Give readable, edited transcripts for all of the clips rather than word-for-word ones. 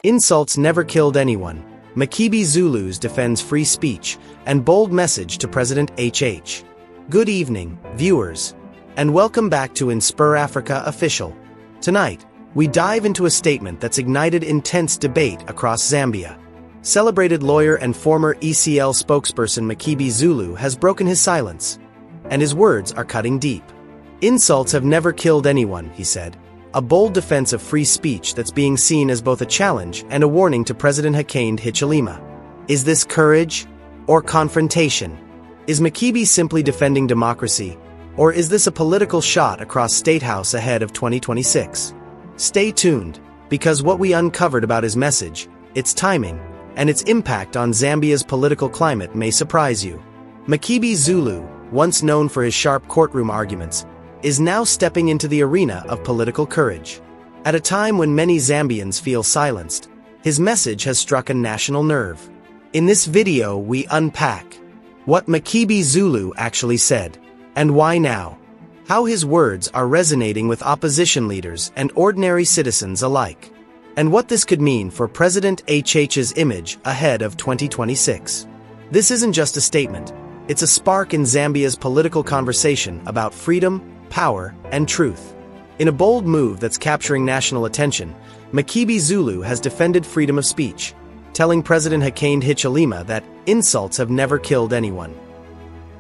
Insults never killed anyone. Makebi Zulu defends free speech and bold message to President HH. Good evening, viewers, and welcome back to InspirAfrica Official. Tonight, we dive into a statement that's ignited intense debate across Zambia. Celebrated lawyer and former ECL spokesperson Makebi Zulu has broken his silence, and his words are cutting deep. Insults have never killed anyone, he said. A bold defense of free speech that's being seen as both a challenge and a warning to President Hakainde Hichilema. Is this courage or confrontation? Is Makebi simply defending democracy, or is this a political shot across State House ahead of 2026? Stay tuned, because what we uncovered about his message, its timing, and its impact on Zambia's political climate may surprise you. Makebi Zulu, once known for his sharp courtroom arguments, is now stepping into the arena of political courage. At a time when many Zambians feel silenced, his message has struck a national nerve. In this video, we unpack what Makebi Zulu actually said, and why now, how his words are resonating with opposition leaders and ordinary citizens alike, and what this could mean for President HH's image ahead of 2026. This isn't just a statement, it's a spark in Zambia's political conversation about freedom, power, and truth. In a bold move that's capturing national attention, Makebi Zulu has defended freedom of speech, telling President Hakainde Hichilema that insults have never killed anyone.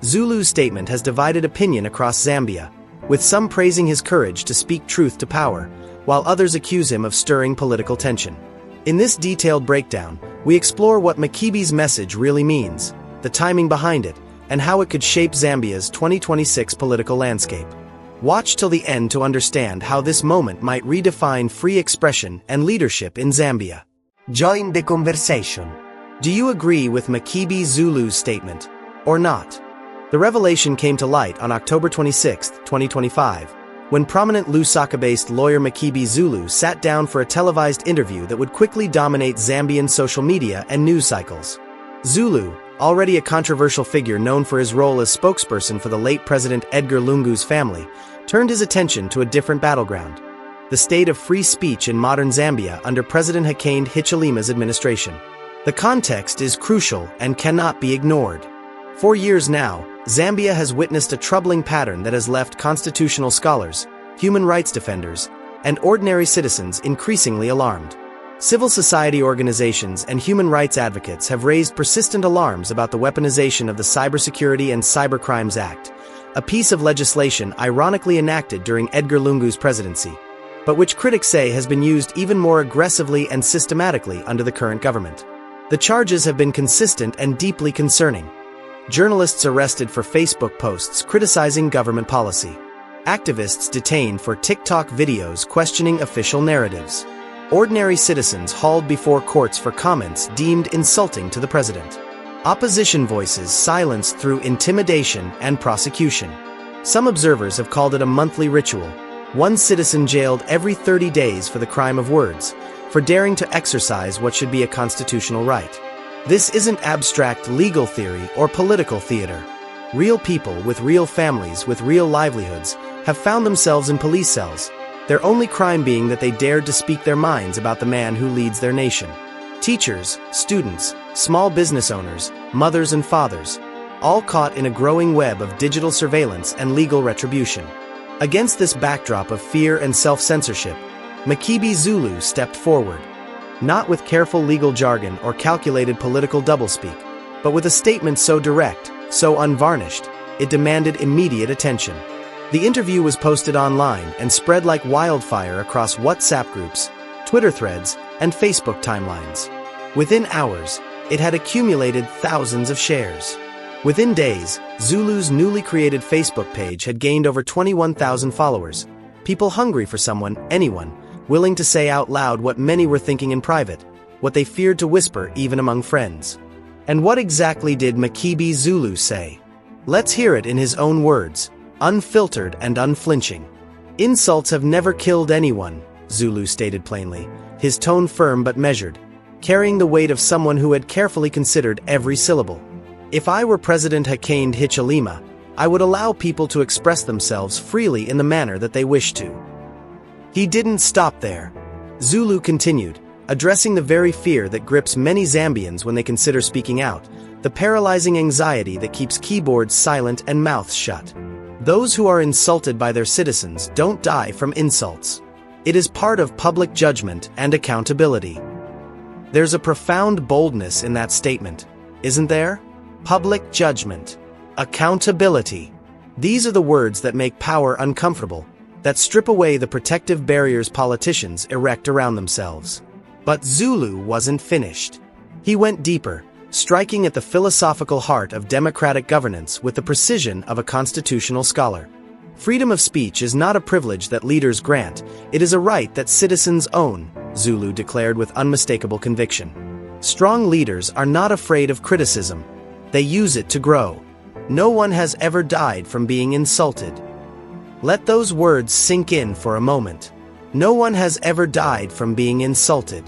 Zulu's statement has divided opinion across Zambia, with some praising his courage to speak truth to power, while others accuse him of stirring political tension. In this detailed breakdown, we explore what Makebi's message really means, the timing behind it, and how it could shape Zambia's 2026 political landscape. Watch till the end to understand how this moment might redefine free expression and leadership in Zambia. Join the conversation. Do you agree with Makebi Zulu's statement, or not? The revelation came to light on October 26, 2025, when prominent Lusaka-based lawyer Makebi Zulu sat down for a televised interview that would quickly dominate Zambian social media and news cycles. Zulu, already a controversial figure known for his role as spokesperson for the late President Edgar Lungu's family, turned his attention to a different battleground: the state of free speech in modern Zambia under President Hakainde Hichilema's administration. The context is crucial and cannot be ignored. For years now, Zambia has witnessed a troubling pattern that has left constitutional scholars, human rights defenders, and ordinary citizens increasingly alarmed. Civil society organizations and human rights advocates have raised persistent alarms about the weaponization of the Cybersecurity and Cybercrimes Act, a piece of legislation ironically enacted during Edgar Lungu's presidency, but which critics say has been used even more aggressively and systematically under the current government. The charges have been consistent and deeply concerning. Journalists arrested for Facebook posts criticizing government policy. Activists detained for TikTok videos questioning official narratives. Ordinary citizens hauled before courts for comments deemed insulting to the president. Opposition voices silenced through intimidation and prosecution. Some observers have called it a monthly ritual. One citizen jailed every 30 days for the crime of words, for daring to exercise what should be a constitutional right. This isn't abstract legal theory or political theater. Real people with real families with real livelihoods have found themselves in police cells, their only crime being that they dared to speak their minds about the man who leads their nation. Teachers, students, small business owners, mothers and fathers, all caught in a growing web of digital surveillance and legal retribution. Against this backdrop of fear and self-censorship, Makebi Zulu stepped forward, not with careful legal jargon or calculated political doublespeak, but with a statement so direct, so unvarnished, it demanded immediate attention. The interview was posted online and spread like wildfire across WhatsApp groups, Twitter threads, and Facebook timelines. Within hours, it had accumulated thousands of shares. Within days, Zulu's newly created Facebook page had gained over 21,000 followers, people hungry for someone, anyone, willing to say out loud what many were thinking in private, what they feared to whisper even among friends. And what exactly did Makebi Zulu say? Let's hear it in his own words, unfiltered and unflinching. Insults have never killed anyone, Zulu stated plainly, his tone firm but measured, carrying the weight of someone who had carefully considered every syllable. If I were President Hakainde Hichilema, I would allow people to express themselves freely in the manner that they wish to. He didn't stop there. Zulu continued, addressing the very fear that grips many Zambians when they consider speaking out, the paralyzing anxiety that keeps keyboards silent and mouths shut. Those who are insulted by their citizens don't die from insults. It is part of public judgment and accountability. There's a profound boldness in that statement, isn't there? Public judgment. Accountability. These are the words that make power uncomfortable, that strip away the protective barriers politicians erect around themselves. But Zulu wasn't finished. He went deeper, striking at the philosophical heart of democratic governance with the precision of a constitutional scholar. Freedom of speech is not a privilege that leaders grant, it is a right that citizens own, Zulu declared with unmistakable conviction. Strong leaders are not afraid of criticism. They use it to grow. No one has ever died from being insulted. Let those words sink in for a moment. No one has ever died from being insulted.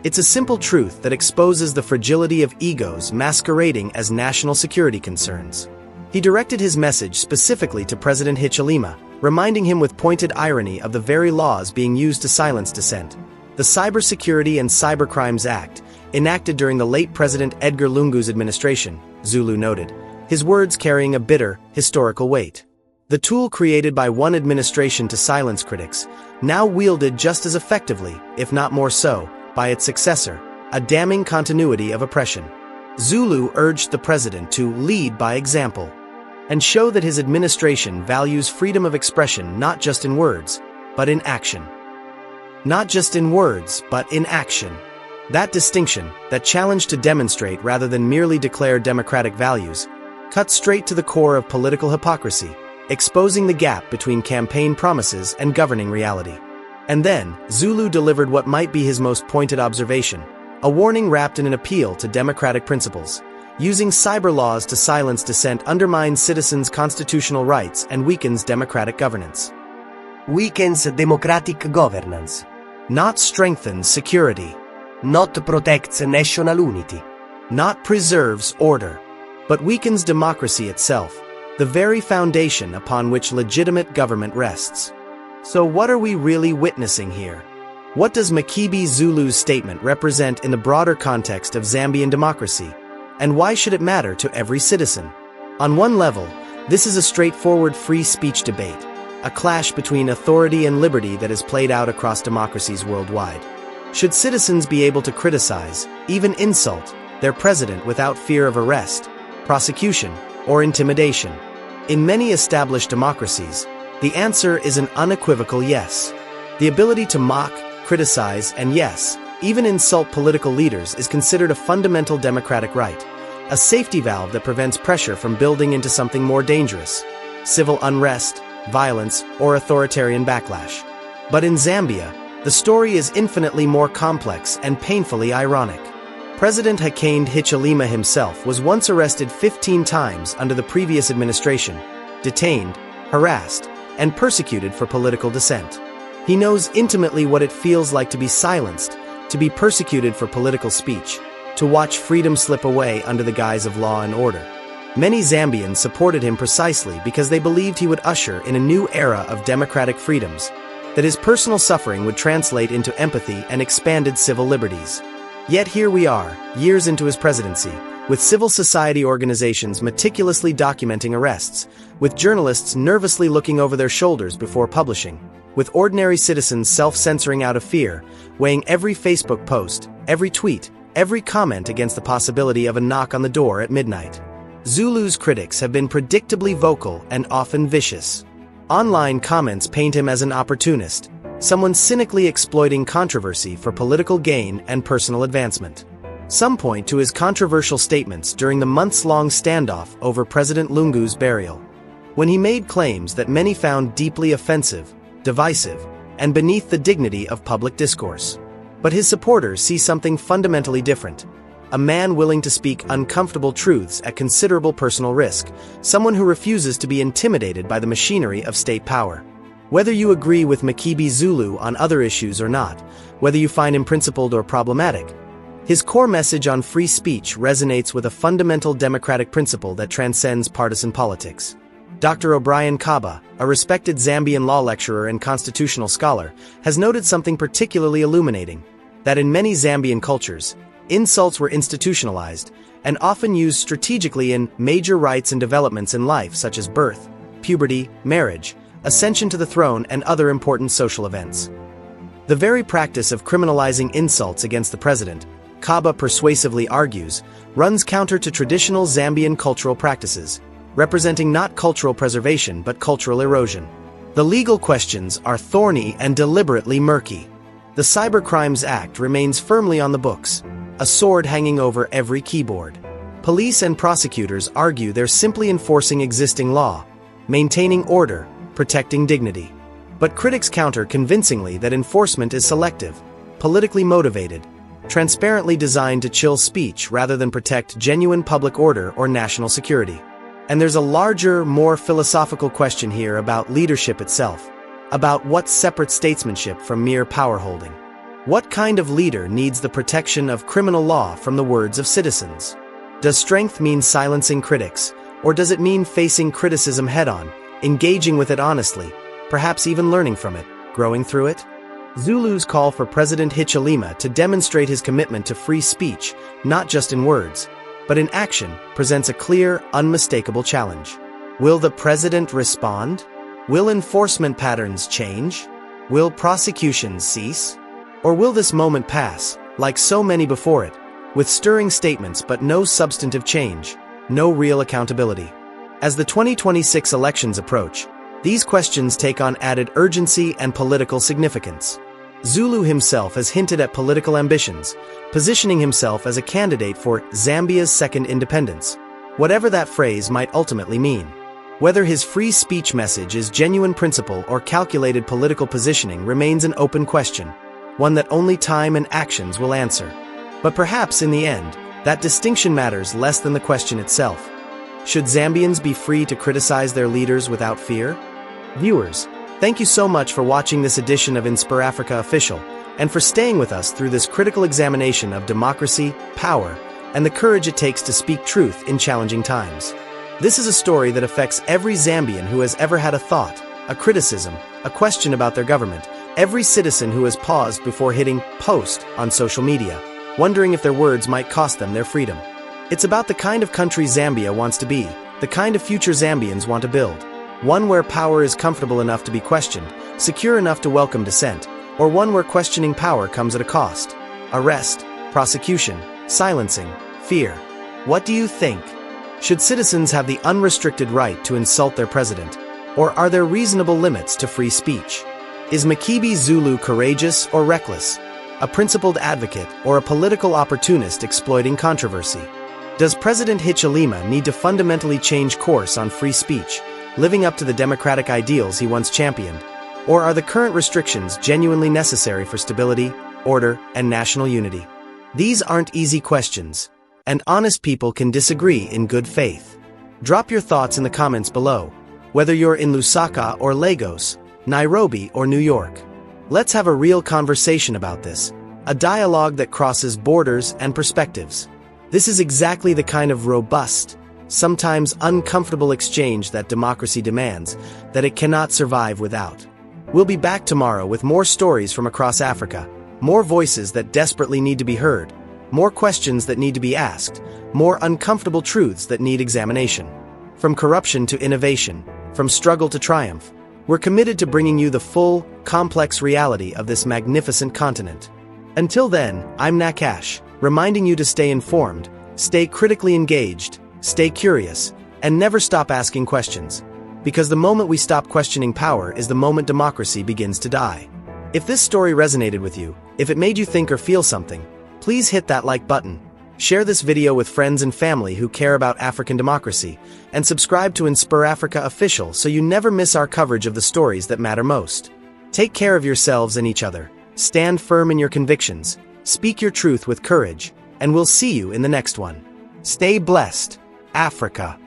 It's a simple truth that exposes the fragility of egos masquerading as national security concerns. He directed his message specifically to President Hichilema, reminding him with pointed irony of the very laws being used to silence dissent. The Cybersecurity and Cybercrimes Act, enacted during the late President Edgar Lungu's administration, Zulu noted, his words carrying a bitter, historical weight. The tool created by one administration to silence critics, now wielded just as effectively, if not more so, by its successor, a damning continuity of oppression. Zulu urged the president to lead by example and show that his administration values freedom of expression not just in words, but in action. Not just in words, but in action. That distinction, that challenge to demonstrate rather than merely declare democratic values, cut straight to the core of political hypocrisy, exposing the gap between campaign promises and governing reality. And then, Zulu delivered what might be his most pointed observation, a warning wrapped in an appeal to democratic principles. Using cyber laws to silence dissent undermines citizens' constitutional rights and weakens democratic governance. Weakens democratic governance. Not strengthens security. Not protects national unity. Not preserves order. But weakens democracy itself, the very foundation upon which legitimate government rests. So what are we really witnessing here? What does Makebi Zulu's statement represent in the broader context of Zambian democracy? And why should it matter to every citizen? On one level, this is a straightforward free speech debate, a clash between authority and liberty that is played out across democracies worldwide. Should citizens be able to criticize, even insult, their president without fear of arrest, prosecution, or intimidation? In many established democracies, the answer is an unequivocal yes. The ability to mock, criticize, and yes, even insult political leaders is considered a fundamental democratic right, a safety valve that prevents pressure from building into something more dangerous, civil unrest, violence, or authoritarian backlash. But in Zambia, the story is infinitely more complex and painfully ironic. President Hakainde Hichilema himself was once arrested 15 times under the previous administration, detained, harassed, and persecuted for political dissent. He knows intimately what it feels like to be silenced, to be persecuted for political speech, to watch freedom slip away under the guise of law and order. Many Zambians supported him precisely because they believed he would usher in a new era of democratic freedoms, that his personal suffering would translate into empathy and expanded civil liberties. Yet here we are, years into his presidency, with civil society organizations meticulously documenting arrests, with journalists nervously looking over their shoulders before publishing, with ordinary citizens self-censoring out of fear, weighing every Facebook post, every tweet, every comment against the possibility of a knock on the door at midnight. Zulu's critics have been predictably vocal and often vicious. Online comments paint him as an opportunist, someone cynically exploiting controversy for political gain and personal advancement. Some point to his controversial statements during the months-long standoff over President Lungu's burial, when he made claims that many found deeply offensive, divisive, and beneath the dignity of public discourse. But his supporters see something fundamentally different. A man willing to speak uncomfortable truths at considerable personal risk, someone who refuses to be intimidated by the machinery of state power. Whether you agree with Makebi Zulu on other issues or not, whether you find him principled or problematic, his core message on free speech resonates with a fundamental democratic principle that transcends partisan politics. Dr. O'Brien Kaba, a respected Zambian law lecturer and constitutional scholar, has noted something particularly illuminating. that in many Zambian cultures, insults were institutionalized and often used strategically in major rites and developments in life such as birth, puberty, marriage, ascension to the throne, and other important social events. The very practice of criminalizing insults against the president, Kaba persuasively argues, runs counter to traditional Zambian cultural practices, representing not cultural preservation but cultural erosion. The legal questions are thorny and deliberately murky. The Cybercrimes Act remains firmly on the books, a sword hanging over every keyboard. Police and prosecutors argue they're simply enforcing existing law, maintaining order, protecting dignity. But critics counter convincingly that enforcement is selective, politically motivated, transparently designed to chill speech rather than protect genuine public order or national security. And there's a larger, more philosophical question here about leadership itself, about what's separate statesmanship from mere power-holding. What kind of leader needs the protection of criminal law from the words of citizens? Does strength mean silencing critics, or does it mean facing criticism head-on, engaging with it honestly, perhaps even learning from it, growing through it? Zulu's call for President Hichilema to demonstrate his commitment to free speech, not just in words, but in action, presents a clear, unmistakable challenge. Will the president respond? Will enforcement patterns change? Will prosecutions cease? Or will this moment pass, like so many before it, with stirring statements but no substantive change, no real accountability? As the 2026 elections approach, these questions take on added urgency and political significance. Zulu himself has hinted at political ambitions, positioning himself as a candidate for Zambia's second independence, whatever that phrase might ultimately mean. Whether his free speech message is genuine principle or calculated political positioning remains an open question, one that only time and actions will answer. But perhaps in the end, that distinction matters less than the question itself. Should Zambians be free to criticize their leaders without fear? Viewers, thank you so much for watching this edition of InspirAfrica Official, and for staying with us through this critical examination of democracy, power, and the courage it takes to speak truth in challenging times. This is a story that affects every Zambian who has ever had a thought, a criticism, a question about their government, every citizen who has paused before hitting post on social media, wondering if their words might cost them their freedom. It's about the kind of country Zambia wants to be, the kind of future Zambians want to build. One where power is comfortable enough to be questioned, secure enough to welcome dissent, or one where questioning power comes at a cost. Arrest, prosecution, silencing, fear. What do you think? Should citizens have the unrestricted right to insult their president, or are there reasonable limits to free speech? Is Makebi Zulu courageous or reckless? A principled advocate or a political opportunist exploiting controversy? Does President Hichilema need to fundamentally change course on free speech, living up to the democratic ideals he once championed? Or are the current restrictions genuinely necessary for stability, order, and national unity? These aren't easy questions, and honest people can disagree in good faith. Drop your thoughts in the comments below, whether you're in Lusaka or Lagos, Nairobi or New York. Let's have a real conversation about this, a dialogue that crosses borders and perspectives. This is exactly the kind of robust, sometimes uncomfortable exchange that democracy demands, that it cannot survive without. We'll be back tomorrow with more stories from across Africa, more voices that desperately need to be heard, more questions that need to be asked, more uncomfortable truths that need examination. From corruption to innovation, from struggle to triumph, we're committed to bringing you the full, complex reality of this magnificent continent. Until then, I'm Nakash, reminding you to stay informed, stay critically engaged, stay curious, and never stop asking questions. Because the moment we stop questioning power is the moment democracy begins to die. If this story resonated with you, if it made you think or feel something, please hit that like button. Share this video with friends and family who care about African democracy, and subscribe to InspirAfrica Official so you never miss our coverage of the stories that matter most. Take care of yourselves and each other, stand firm in your convictions, speak your truth with courage, and we'll see you in the next one. Stay blessed, Africa.